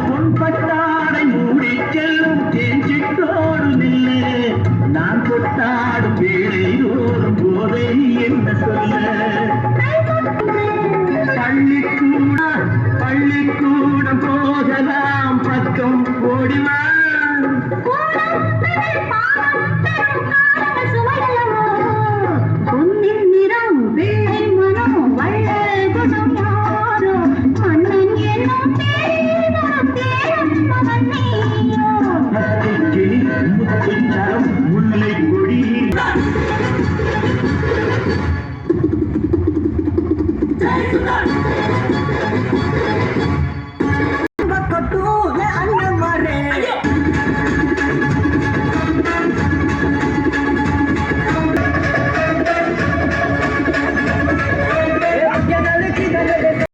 பொன்பட்டாடை மூடி செல்லும் தேஞ்சிட்டோடு நில்லே நான் கொட்டாடும் வேலை தோறும் போதை என்ன சொல்ல பள்ளிக்கூடம் போகலாம் பக்கம் ஓடிவா முல்லை கொடி